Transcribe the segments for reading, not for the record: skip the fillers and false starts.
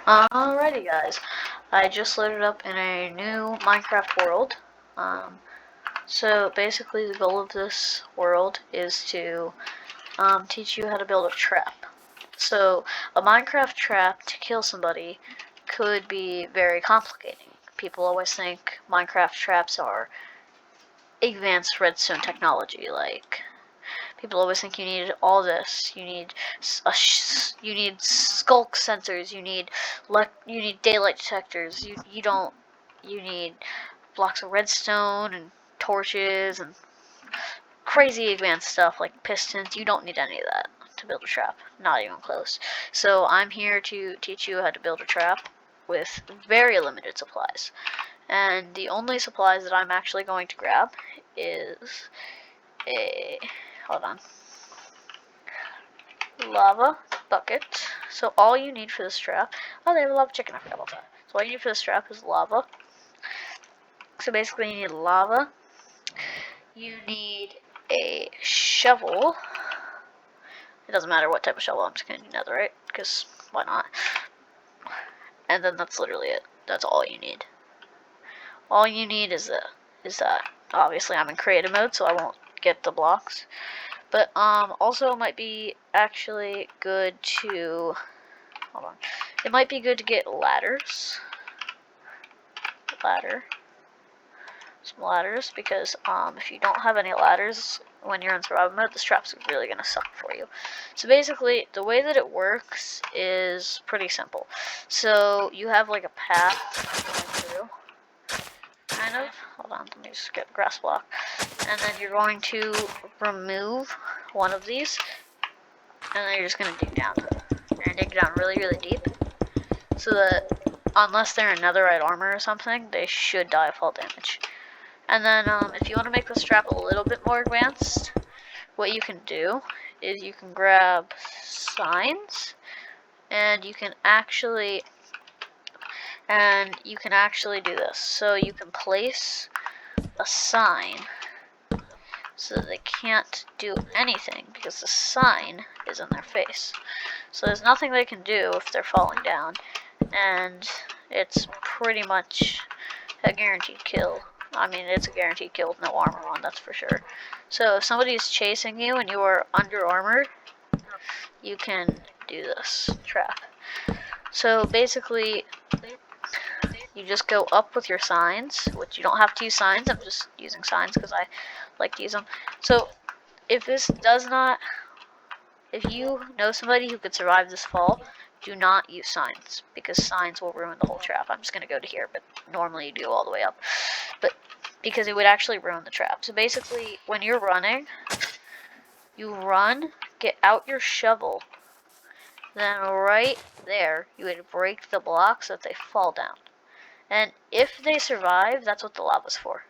Alrighty guys, I just loaded up in a new Minecraft world. So basically the goal of this world is to teach you how to build a trap. So a Minecraft trap to kill somebody could be very complicating. People always think Minecraft traps are advanced redstone technology, like people always think you need all this. You need you need skulk sensors. You need daylight detectors. You need blocks of redstone and torches and crazy advanced stuff like pistons. You don't need any of that to build a trap. Not even close. So I'm here to teach you how to build a trap with very limited supplies. And the only supplies that I'm actually going to grab is a hold on. Lava bucket. So all you need for this trap, oh, they have a lava chicken, I forgot about that. So all you need for this trap is lava. So basically you need lava, you need a shovel. It doesn't matter what type of shovel, I'm just gonna do netherite, because why not? And then that's literally it. That's all you need. All you need is that. Obviously I'm in creative mode, so I won't get the blocks. But also it might be actually good to hold on. It might be good to get ladders. Some ladders, because if you don't have any ladders when you're in survival mode, this trap's really gonna suck for you. So basically, the way that it works is pretty simple. So you have like a path going through, kind of. Hold on, let me just get a grass block. And then you're going to remove one of these, and then you're just gonna dig down. You're gonna dig down really, really deep, so that unless they're in netherite armor or something, they should die of fall damage. And then if you want to make this trap a little bit more advanced, what you can do is you can grab signs, and you can actually do this. So you can place a sign so that they can't do anything because the sign is in their face. So there's nothing they can do if they're falling down, and it's pretty much a guaranteed kill. I mean, it's a guaranteed kill with no armor on, that's for sure. So if somebody is chasing you and you are under armored, you can do this trap. So basically, you just go up with your signs, which you don't have to use signs, I'm just using signs because I like to use them. So if you know somebody who could survive this fall, do not use signs, because signs will ruin the whole trap. I'm just going to go to here, but normally you do all the way up. But because it would actually ruin the trap. So basically, when you're running, you run, get out your shovel, then right there, you would break the blocks so that they fall down. And if they survive, that's what the lava's for.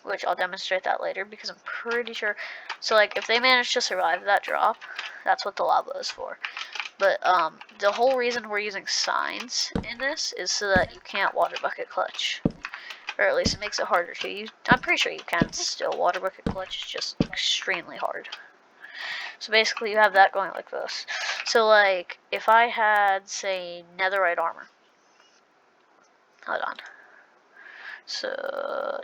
Which I'll demonstrate that later, because I'm pretty sure. So like, if they manage to survive that drop, that's what the lava is for. But the whole reason we're using signs in this is so that you can't water bucket clutch. Or at least it makes it harder to. I'm pretty sure you can still water bucket clutch, it's just extremely hard. So basically you have that going like this. So like, if I had, say, netherite armor. Hold on. So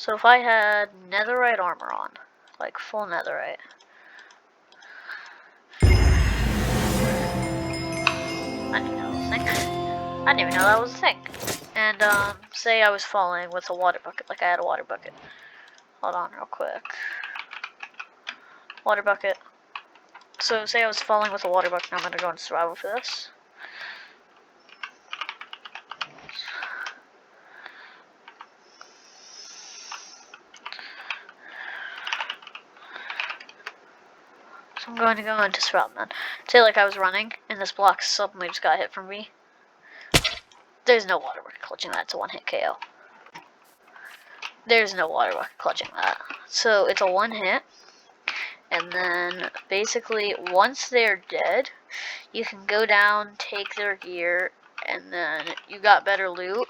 if I had netherite armor on, like full netherite. I didn't know that was a thing. I didn't even know that was a thing. And say I was falling with a water bucket, like I had a water bucket. Hold on real quick. Water bucket. So say I was falling with a water bucket, and I'm gonna go into survival for this. So I'm going to go into survival then. Say like I was running, and this block suddenly just got hit from me. There's no water bucket clutching that, it's a one-hit KO. There's no water bucket clutching that. So it's a one hit. And then basically once they're dead, you can go down, take their gear, and then you got better loot,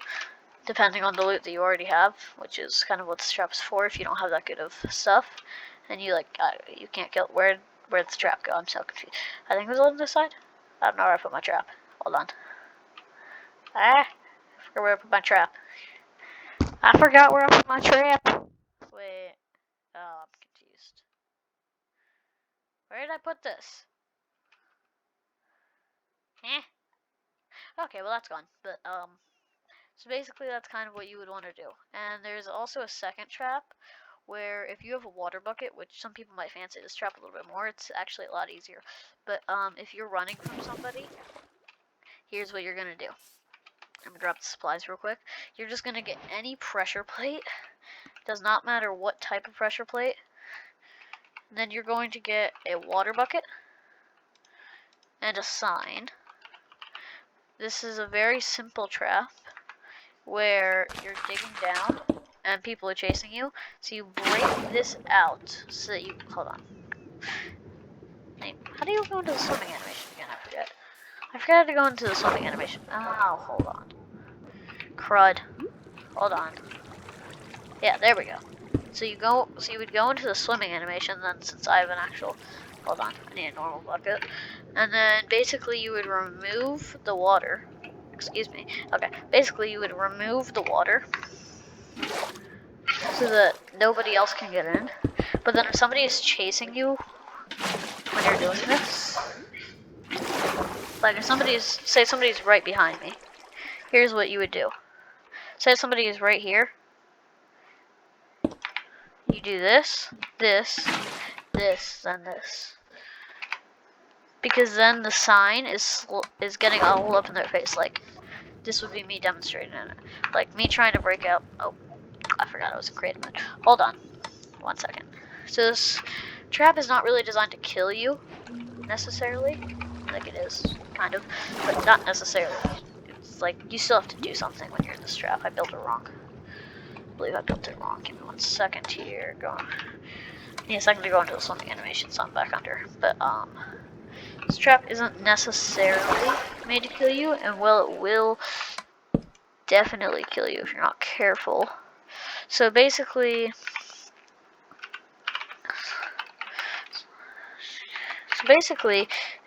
depending on the loot that you already have, which is kind of what this trap is for if you don't have that good of stuff. And you can't kill, Where'd the trap go? I'm so confused. I think it was on this side. I don't know where I put my trap. Hold on. Ah, I forgot where I put my trap. I forgot where I put my trap. Wait. Oh, I'm confused. Where did I put this? Eh. Okay, well that's gone. But so basically that's kind of what you would want to do. And there's also a second trap where if you have a water bucket, which some people might fancy this trap a little bit more, it's actually a lot easier. But if you're running from somebody, here's what you're gonna do. I'm gonna drop the supplies real quick. You're just gonna get any pressure plate. Does not matter what type of pressure plate. Then you're going to get a water bucket and a sign. This is a very simple trap where you're digging down and people are chasing you. So you break this out so that you, hold on. Hey, how do you go into the swimming animation again? I forget. I forgot to go into the swimming animation. Oh, hold on. Crud. Hold on. Yeah, there we go. So you would go into the swimming animation, then since I have an actual, hold on, I need a normal bucket. And then basically you would remove the water. Excuse me. Okay, basically you would remove the water so that nobody else can get in. But then if somebody is chasing you when you're doing this, like if say somebody's right behind me, here's what you would do. Say somebody is right here. You do this, this, this, then this. Because then the sign is getting all up in their face. Like, this would be me demonstrating it. Like, me trying to break out. Oh, I forgot I was in creative mode. Hold on. 1 second. So this trap is not really designed to kill you, necessarily. Like it is, kind of. But not necessarily. It's like, you still have to do something when you're in this trap. I built it wrong. I believe I built it wrong. Give me 1 second here. Need a second to go into the swimming animation, so I'm back under. But, this trap isn't necessarily made to kill you, and well, it will definitely kill you if you're not careful. So basically,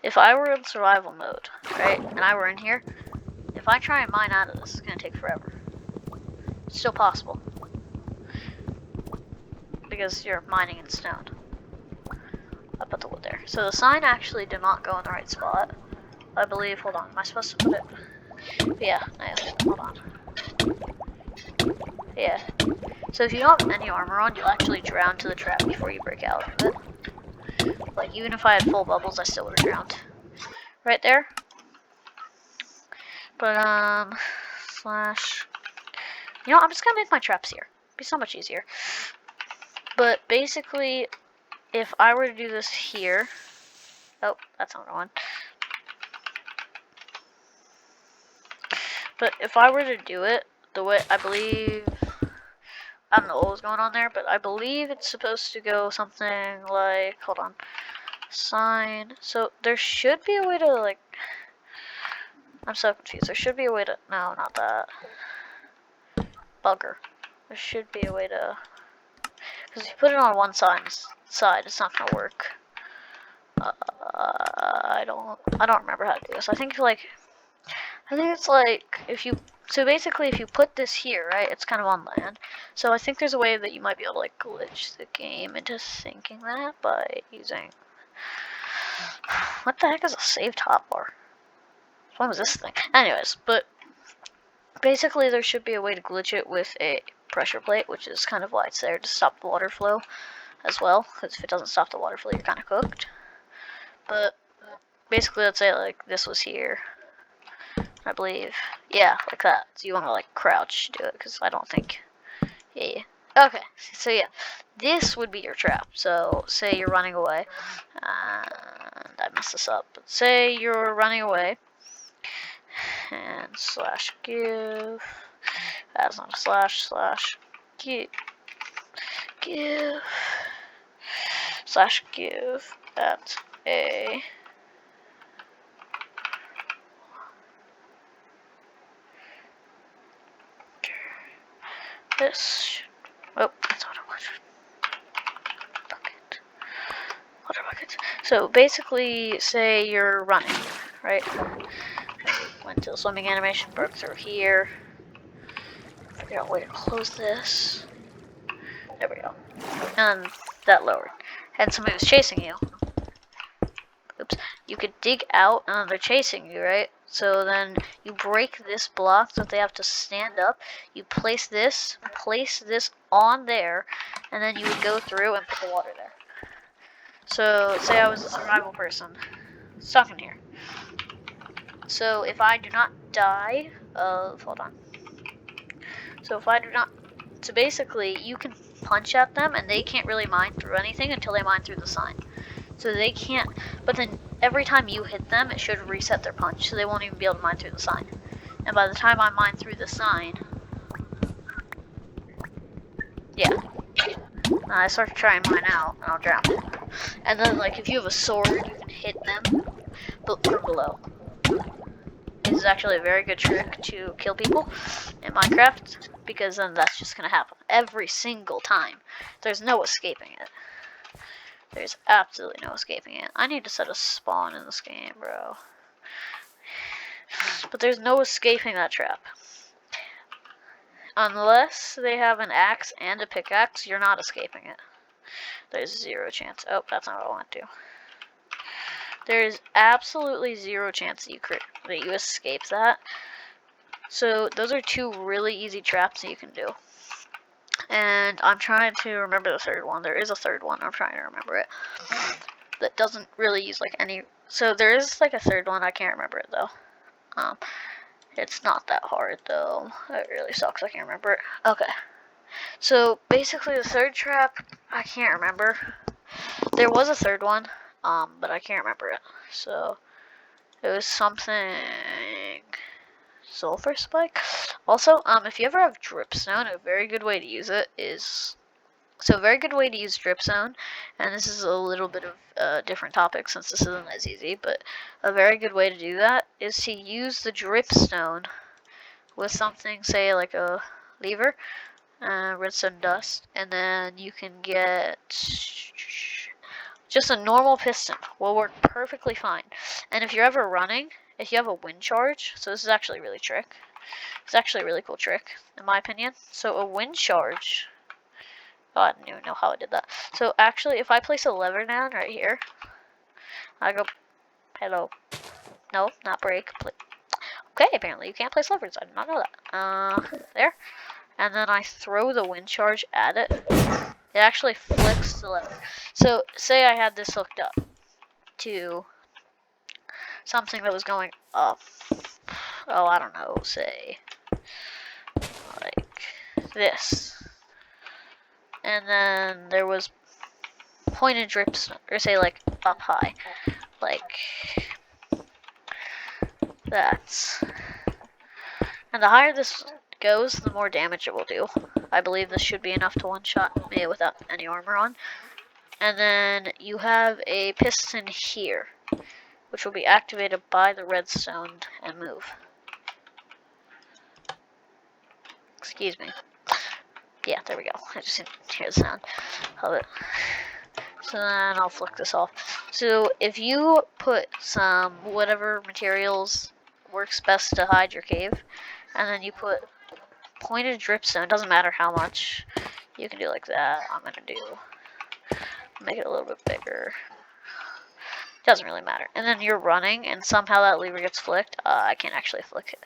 if I were in survival mode, right, and I were in here, if I try and mine out of this, it's gonna take forever. It's still possible. Because you're mining in stone. I put the wood there. So the sign actually did not go in the right spot. I believe, hold on, am I supposed to put it? Yeah, hold on. Yeah. So if you don't have any armor on, you'll actually drown to the trap before you break out of it. Like, even if I had full bubbles, I still would have drowned. Right there. But, slash... You know, I'm just gonna make my traps here. It'd be so much easier. But basically, if I were to do this here... Oh, that's not the one. But if I were to do it, the way, I believe... I don't know what was going on there, but I believe it's supposed to go something like... Hold on. Sign. So, there should be a way to, like... I'm so confused. There should be a way to... No, not that. Bugger. There should be a way to... Because if you put it on one side, it's not gonna work. I don't remember how to do this. I think it's like if you. So basically, if you put this here, right, it's kind of on land. So I think there's a way that you might be able to like glitch the game into thinking that by using. What the heck is a saved hotbar? What was this thing? Anyways, but basically there should be a way to glitch it with a pressure plate, which is kind of why it's there to stop the water flow as well. Because if it doesn't stop the water flow, you're kind of cooked. But basically, let's say like this was here. I believe, yeah, like that. So you want to like crouch to do it because I don't think. Yeah. Okay. So yeah, this would be your trap. So say you're running away, and I messed this up. But say you're running away, and slash give. That's not a slash give slash give at a. This. Oh, that's what it was. Bucket. Water So basically, say you're running, right? Went to the swimming animation, broke through here. Figure out a way to close this. There we go. And that lowered. And somebody was chasing you. Oops. You could dig out and they're chasing you, right? So then you break this block so they have to stand up. You place this on there, and then you would go through and put the water there. So say I was a survival person stuck in here. So if I do not die of, hold on. So if I do not, so basically you can punch at them and they can't really mine through anything until they mine through the sign. So they can't, but then every time you hit them, it should reset their punch, so they won't even be able to mine through the sign. And by the time I mine through the sign, yeah, I start to try and mine out, and I'll drown. And then, like, if you have a sword, you can hit them from below. This is actually a very good trick to kill people in Minecraft, because then that's just gonna happen every single time. There's no escaping it. There's absolutely no escaping it. I need to set a spawn in this game, bro. But there's no escaping that trap. Unless they have an axe and a pickaxe, you're not escaping it. There's zero chance. Oh, that's not what I want to do. There's absolutely zero chance that you escape that. So those are two really easy traps that you can do. And I'm trying to remember the third one. There is a third one. I'm trying to remember it. That doesn't really use like any. So there is like a third one. I can't remember it though. It's not that hard though. It really sucks. I can't remember it. Okay. So basically the third trap, I can't remember. There was a third one, but I can't remember it. So it was something sulfur spike. Also, if you ever have dripstone, a very good way to use it is a very good way to use dripstone, and this is a little bit of a different topic since this isn't as easy, but a very good way to do that is to use the dripstone with something, say like a lever, redstone dust, and then you can get just a normal piston will work perfectly fine. And if you're ever running, if you have a wind charge, so this is actually really trick. It's actually a really cool trick, in my opinion. So a wind charge. Oh, I didn't even know how I did that. So actually, if I place a lever down right here, I go, hello. No, not break. Okay, apparently you can't place levers. I did not know that. There. And then I throw the wind charge at it. It actually flicks the lever. So, say I had this hooked up to something that was going up. Oh, I don't know, say, like this. And then there was pointed drips, or say like up high. Like that. And the higher this goes, the more damage it will do. I believe this should be enough to one-shot me without any armor on. And then you have a piston here, which will be activated by the redstone and move. Excuse me. Yeah, there we go. I just didn't hear the sound of it. So then I'll flick this off. So if you put some whatever materials works best to hide your cave, and then you put pointed dripstone, doesn't matter how much, you can do like that. I'm gonna make it a little bit bigger. Doesn't really matter. And then you're running, and somehow that lever gets flicked. I can't actually flick it.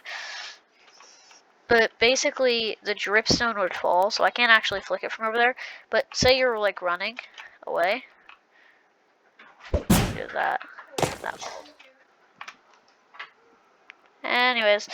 But basically, the dripstone would fall, so I can't actually flick it from over there. But say you're like running away. Do that. That falls. Anyways,